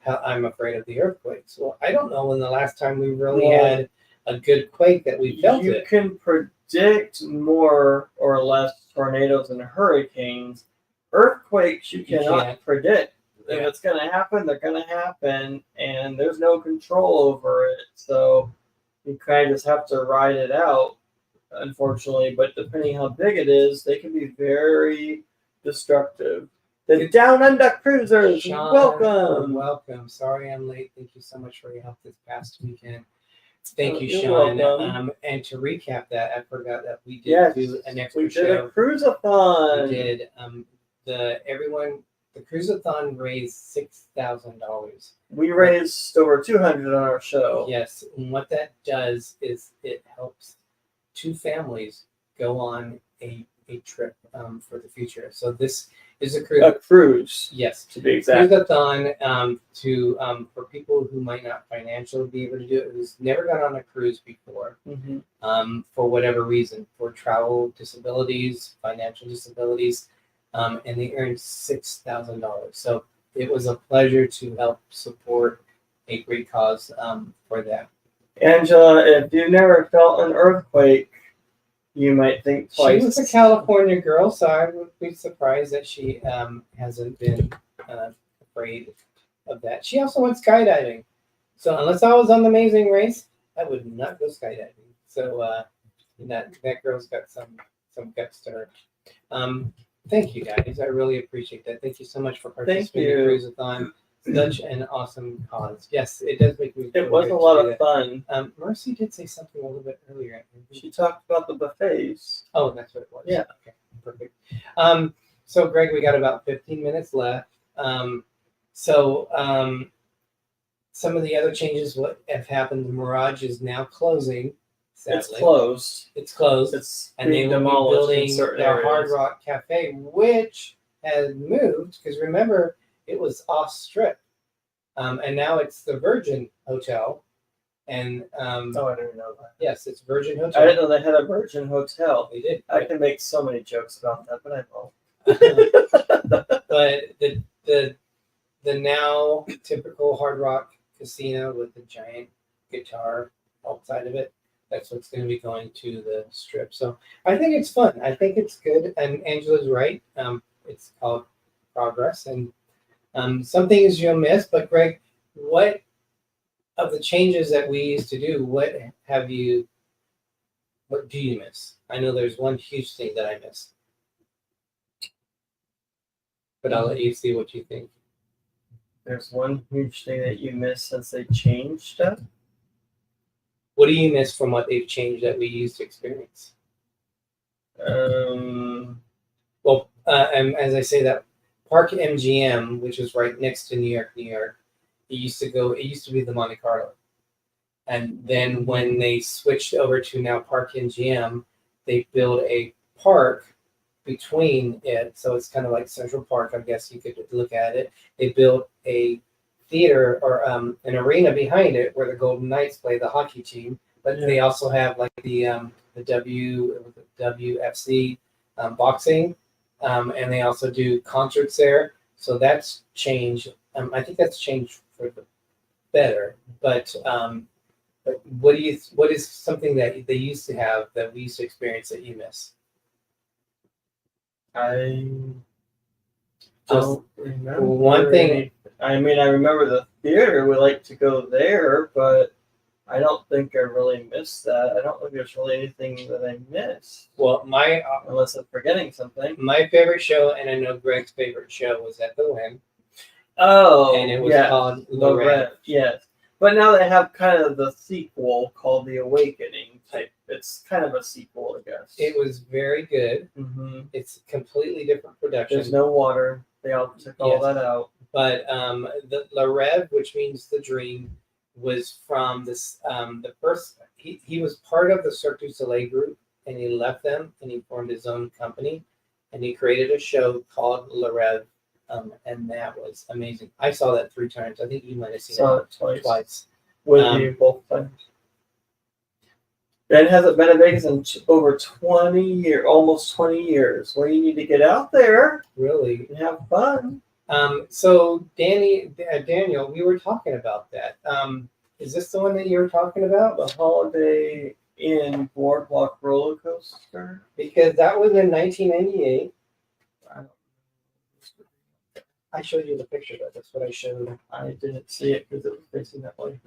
I'm afraid of the earthquakes. Well, I don't know when the last time we really Well, had a good quake that we felt You it. can predict more or less tornadoes and hurricanes. Earthquakes, you You cannot can't. predict. If Yeah. it's going to happen, they're going to happen, and there's no control over it. So you kind of just have to ride it out, unfortunately. But depending how big it is, they can be very destructive. The Down Under Cruisers, Sean, welcome. Welcome. Sorry I'm late. Thank you so much for your help this past weekend. Thank you, You're Sean. welcome. And to recap that, I forgot that we did Yes, do an extra we did show. a cruise-a-thon. We did. The cruise-a-thon raised $6,000. We raised over 200 on our show. Yes, and what that does is it helps 2 families go on a trip for the future. So this is a cruise. A cruise, Yes, to be exact. cruise-a-thon for people who might not financially be able to do it, who's never gone on a cruise before, for whatever reason, for travel disabilities, financial disabilities, and they earned $6,000. So it was a pleasure to help support a great cause for that. Angela, if you never felt an earthquake, you might think twice. She was a California girl, so I would be surprised that she hasn't been afraid of that. She also went skydiving. So unless I was on The Amazing Race, I would not go skydiving. So that girl's got some guts to her. Thank you guys. I really appreciate that. Thank you so much for participating in you. Cruise-a-thon. Such an awesome cause. Yes, it does make me. It was good a to lot do of that. fun. Mercy did say something a little bit earlier. She talked about the buffets. Oh, that's what it was. Yeah. Okay. Perfect. So Greg, we got about 15 minutes left. Some of the other changes what have happened. The Mirage is now closing. Sadly. It's closed. It's closed. It's And they being will be demolished in building certain the areas. Hard Rock Cafe, which has moved because remember it was off strip, and now it's the Virgin Hotel. And Oh, I didn't know that. yes, it's Virgin Hotel. I didn't know they had a Virgin Hotel. They did. I can make so many jokes about that, but I won't. But the now typical Hard Rock Casino with the giant guitar outside of it. That's what's going to be going to the strip. So I think it's fun. I think it's good. And Angela's right. It's called progress. And some things you'll miss. But Greg, what of the changes that we used to do, what do you miss? I know there's one huge thing that I miss. But I'll let you see what you think. There's one huge thing that you missed since they changed stuff. What do you miss from what they've changed that we used to experience? Well, and as I say that, Park MGM, which is right next to New York, it used to be the Monte Carlo. And then when they switched over to now Park MGM, they built a park between it. So it's kind of like Central Park, I guess you could look at it. They built a theater or an arena behind it where the Golden Knights play the hockey team, but they also have like the WFC boxing, and they also do concerts there. So that's changed. I think that's changed for the better. But what is something that they used to have that we used to experience that you miss? I don't remember. One thing. I remember the theater. We like to go there, but I don't think I really missed that. I don't think there's really anything that I missed. Well, unless I'm forgetting something. My favorite show, and I know Greg's favorite show, was at the Wynn. Oh, and it was called The Red. Yes, but now they have kind of the sequel called The Awakening type. It's kind of a sequel, I guess. It was very good. Mm-hmm. It's a completely different production. There's no water. They all took all that out. But the Le Rêve, which means the dream, was from this. The first he was part of the Cirque du Soleil group, and he left them and he formed his own company, and he created a show called Le Rêve, and that was amazing. I saw that 3 times. I think you might have seen it twice. With you both times. Ben hasn't been in Vegas in over 20 years, almost 20 years. Well, you need to get out there, really, and have fun. So Daniel, we were talking about that. Is this the one that you were talking about? The Holiday Inn Boardwalk roller coaster? Because that was in 1998. I showed you the picture, but that's what I showed. I didn't see it because it was facing that way.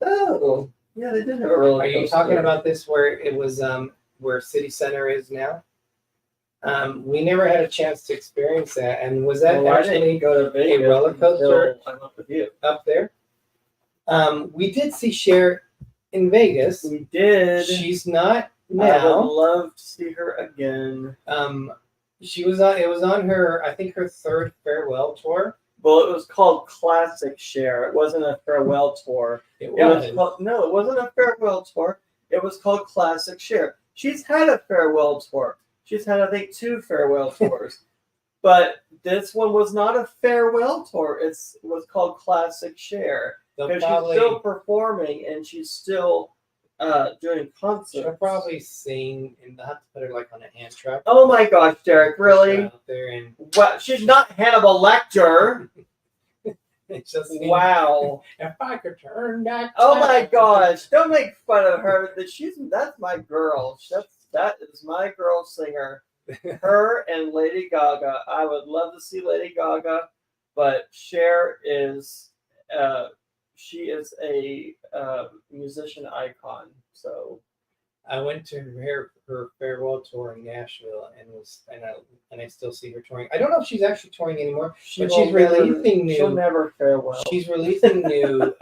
Oh, yeah, they did have a roller coaster. Are you talking about this where it was where City Center is now? We never had a chance to experience that. And was that actually go to Vegas a roller coaster I went with you. up there? We did see Cher in Vegas. We did. She's not now. I would love to see her again. She was on. It was on her. I think her 3rd farewell tour. Well, it was called Classic Cher. It wasn't a farewell tour. It wasn't a farewell tour. It was called Classic Cher. She's had a farewell tour. She's had, I think, 2 farewell tours. But this one was not a farewell tour. It was called Classic Cher. Because she's still performing and she's still doing concerts. She'll probably sing, and they'll have to put her like on a hand truck. Oh my gosh, Derek, really? Out there and well, she's not Hannibal Lecter. it's just wow. If I could turn back. Oh my gosh! Don't make fun of her. That's my girl. That is my girl singer. Her and Lady Gaga. I would love to see Lady Gaga, but Cher is. She is a musician icon. So I went to her farewell tour in Nashville and I still see her touring. I don't know if she's actually touring anymore, but she's releasing She'll new. never farewell. She's releasing new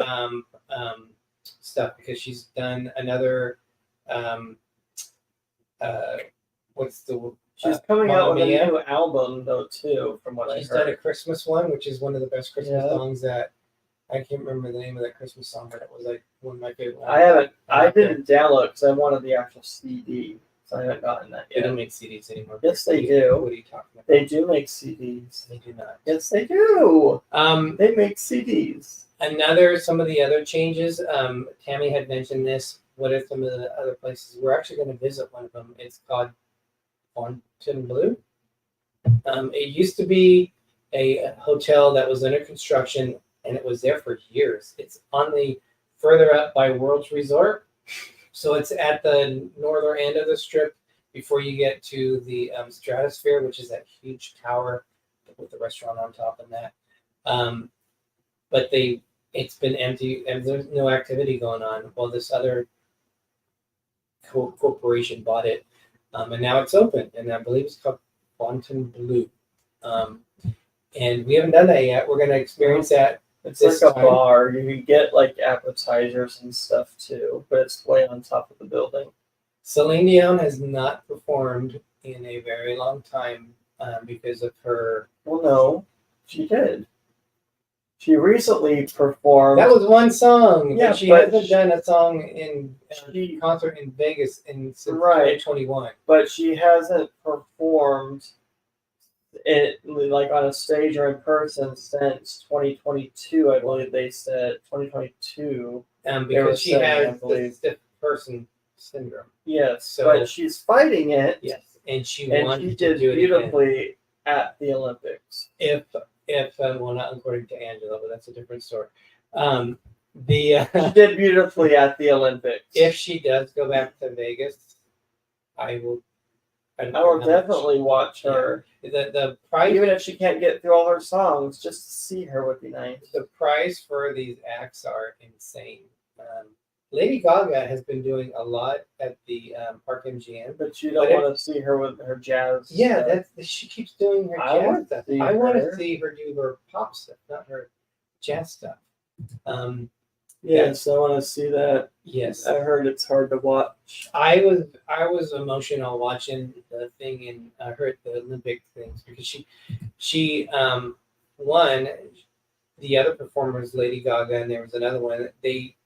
stuff because she's done another. What's the? She's coming out with Mamma Mia. a new album though too, from what She's I heard. done a Christmas one, which is one of the best Christmas Yeah. songs that I can't remember the name of that Christmas song, but it was like one of my favorite ones. I didn't download because I wanted the actual CD, so I haven't gotten that They yet. don't make CDs anymore. Yes, they do. What are you talking about? They do make CDs. They do not. Yes, they do. Um, They make CDs. some of the other changes. Tammy had mentioned this. What are some of the other places? We're actually going to visit one of them. It's called Fontainebleau. It used to be a hotel that was under construction, and it was there for years. It's on the further up by World's Resort, so it's at the northern end of the strip before you get to the Stratosphere, which is that huge tower with the restaurant on top and that. But it's been empty and there's no activity going on. Well, this other corporation bought it, and now it's open, and I believe it's called Fontainebleau. And we haven't done that yet. We're going to experience that. It's This like a time. bar. You can get like appetizers and stuff too, but it's way on top of the building. Celine Dion has not performed in a very long time because of her. Well, no, she did. She recently performed. That was one song. Yeah, But she but hasn't done a song in She- concert in Vegas since Right. 2021. but she hasn't performed it like on a stage or in person since 2022. I believe they said 2022. They were Because she saying, I has the believe. stiff person syndrome. Yes, So- but she's fighting it. Yes, and she And wanted she to did do it again. beautifully at the Olympics. If well, not according to Angela, but that's a different story. The She did beautifully at the Olympics. if she does go back to Vegas, I will. I will definitely watch her. The price, Even if she can't get through all her songs, just to see her would be nice. the price for these acts are insane. Lady Gaga has been doing a lot at the Park MGM. But you don't But want to see her with her jazz. Yeah, stuff. she keeps doing her I jazz want to stuff. see I want to her. see her do her pop stuff, not her jazz stuff. Yes, I want to see that. Yes, I heard it's hard to watch. I was emotional watching the thing and I heard the Olympic things because she won. The other performers, Lady Gaga, and there was another one. They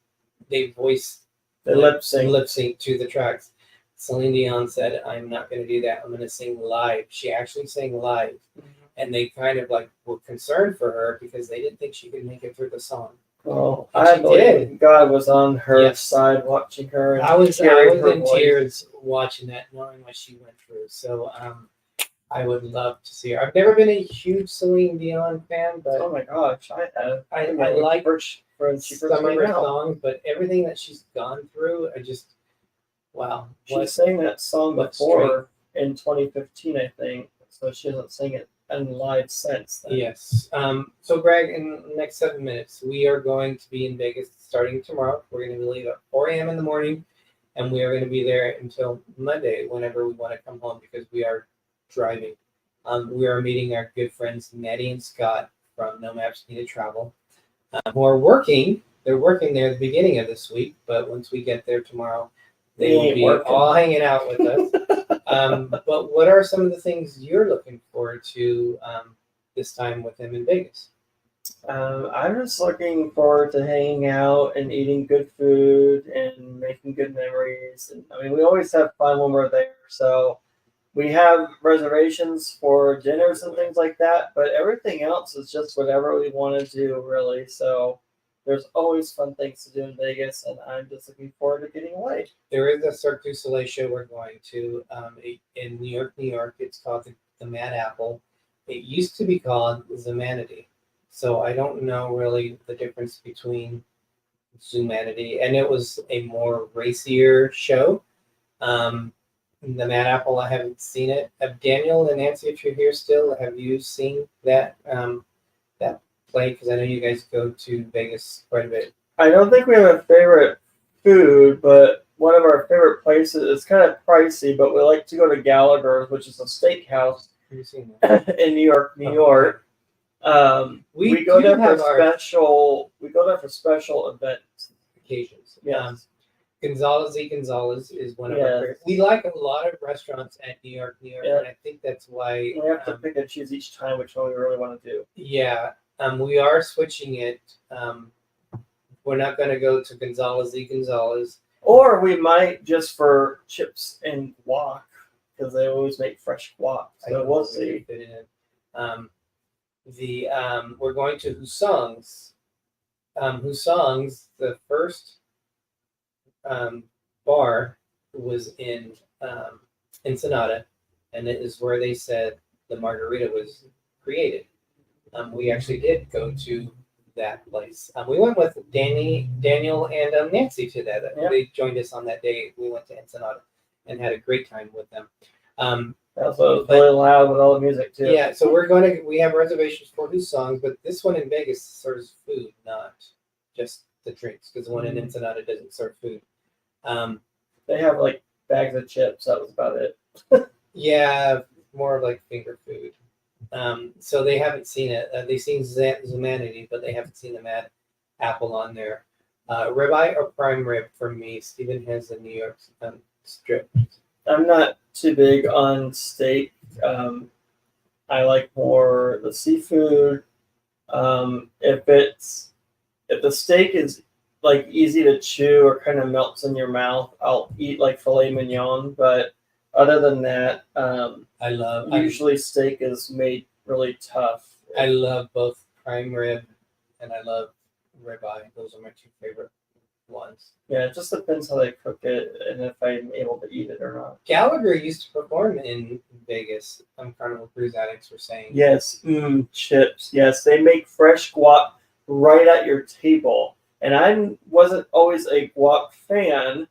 voiced The lip sync. to the tracks. Celine Dion said, "I'm not going to do that. I'm going to sing live." She actually sang live, and they kind of like were concerned for her because they didn't think she could make it through the song. Well, And I she believe did. God was on her Yes. side watching her. And I was hearing her in voice. tears watching that, knowing what she went through. So I would love to see her. I've never been a huge Celine Dion fan, but Oh my gosh, I have. I like when she first some of came her out. songs. But everything that she's gone through, I just wow. She sang that song what before in 2015, I think. So she hasn't sang it in live since then. Yes. So, Greg, in the next 7 minutes, we are going to be in Vegas starting tomorrow. We're going to leave at 4 a.m. in the morning, and we are going to be there until Monday whenever we want to come home because we are driving. We are meeting our good friends Maddie and Scott from NoMapsNeededTravel, who are working. They're working there at the beginning of this week, but once we get there tomorrow, they will ain't be working. all hanging out with us. But what are some of the things you're looking forward to this time with them in Vegas? I'm just looking forward to hanging out and eating good food and making good memories. And I mean, we always have fun when we're there. So we have reservations for dinners and things like that, but everything else is just whatever we want to do, really. So there's always fun things to do in Vegas, and I'm just looking forward to getting away. There is a Cirque du Soleil show we're going to in New York, New York. It's called the Mad Apple. It used to be called Zumanity. So I don't know really the difference between Zumanity, and it was a more racier show. The Mad Apple, I haven't seen it. Daniel and Nancy, if you're here still, have you seen that that play? Because I know you guys go to Vegas quite a bit. I don't think we have a favorite food, but one of our favorite places. It's kind of pricey, but we like to go to Gallagher's, which is a steakhouse Have you seen that? in New York, New Oh, York. We go do there for have our special. We go there for special events. occasions. Yes. Gonzalez y Gonzalez is one of our Yes. favorites. We like a lot of restaurants at New York, Yeah. and I think that's why We have to pick and choose each time which one we really want to do. yeah, we are switching it. We're not going to go to Gonzalez y Gonzalez. Or we might just for chips and guac because they always make fresh guac. So we'll see. Fit in. We're going to Husong's. Husong's, the first bar was in Ensenada, and it is where they said the margarita was created. We actually did go to that place. We went with Daniel, and Nancy to that. Yeah. They joined us on that day. We went to Ensenada and had a great time with them. Also, it's really loud with all the music too. Yeah, so we have reservations for Husong's, but this one in Vegas serves food, not just the drinks, because the one in Ensenada doesn't serve food. They have like bags of chips. That was about it. Yeah, more of like finger food. So they haven't seen it. They've seen Zumanity, but they haven't seen the Mad Apple on there. Ribeye or prime rib for me. Steven has the New York strip. I'm not too big on steak. I like more the seafood. If the steak is like easy to chew or kind of melts in your mouth, I'll eat like filet mignon. But other than that, usually steak is made really tough. I love both prime rib and I love ribeye. Those are my two favorite ones. Yeah, it just depends how they cook it and if I'm able to eat it or not. Gallagher used to perform in Vegas. Carnival Cruise Addicts were saying. Yes, chips. Yes, they make fresh guac right at your table. And I wasn't always a guac fan,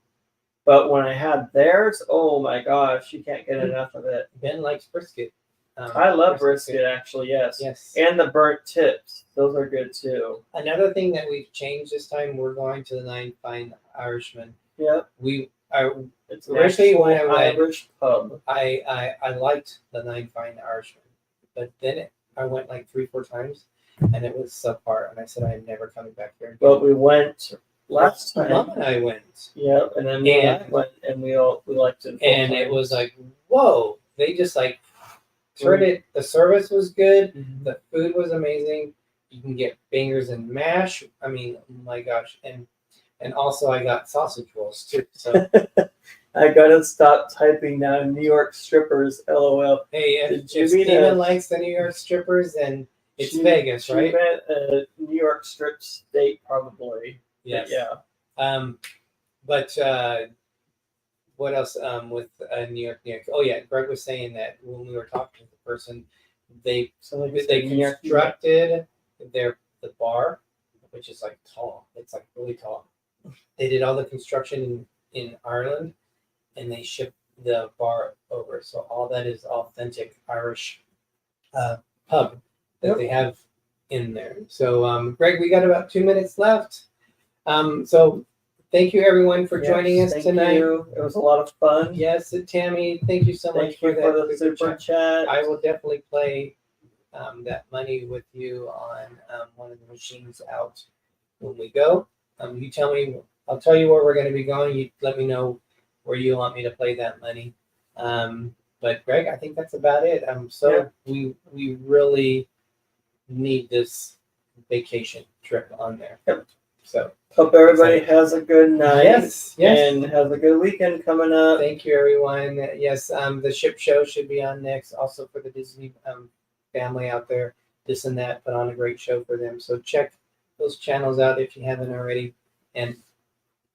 but when I had theirs, oh my gosh, you can't get enough of it. Ben likes brisket. I love brisket, actually, yes. Yes. And the burnt tips. Those are good, too. Another thing that we've changed this time, we're going to the Nine Fine Irishman. Yep. It's originally when I went, Irish pub. I liked the Nine Fine Irishman, but then I went like 3-4 times, and it was subpar, and I said I'm never coming back here again. But we went last time. Mom and I went. Yep, and then we went, and we liked it. And it was like, whoa! They just like turned it. The service was good. Mm-hmm. The food was amazing. You can get fingers and mash. I mean, oh my gosh! And also I got sausage rolls too. So I gotta stop typing now. New York strippers, LOL. hey, if Steven likes the New York strippers, then it's Vegas, right? She meant a New York strip steak, probably. Yes. Yeah. But what else? With New York. Oh yeah, Greg was saying that when we were talking to the person, they constructed the bar, which is like tall. It's like really tall. They did all the construction in Ireland, and they shipped the bar over. So all that is authentic Irish pub that they have in there. So Greg, we got about 2 minutes left. So thank you everyone for joining us tonight. You. It was a lot of fun. Yes, Tammy, thank you so much for the super chat. I will definitely play that money with you on one of the machines out when we go. You tell me, I'll tell you where we're going to be going. You let me know where you want me to play that money. But Greg, I think that's about it. We really need this vacation trip on there. Yep. So hope everybody has a good night. Yes. And has a good weekend coming up. Thank you, everyone. Yes, the ship show should be on next. Also for the Disney family out there, This and That put on a great show for them. So check those channels out if you haven't already. And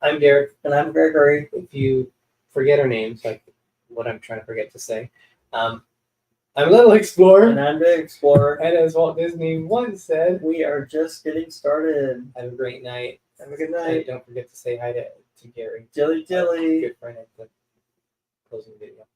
I'm Derek. And I'm Gregory. If you forget our names, like what I'm trying to forget to say, I'm Little Explorer. And I'm Big Explorer. And as Walt Disney once said, we are just getting started. Have a great night. Have a good night. And don't forget to say hi to Gary. Dilly dilly. Good friend at the closing video.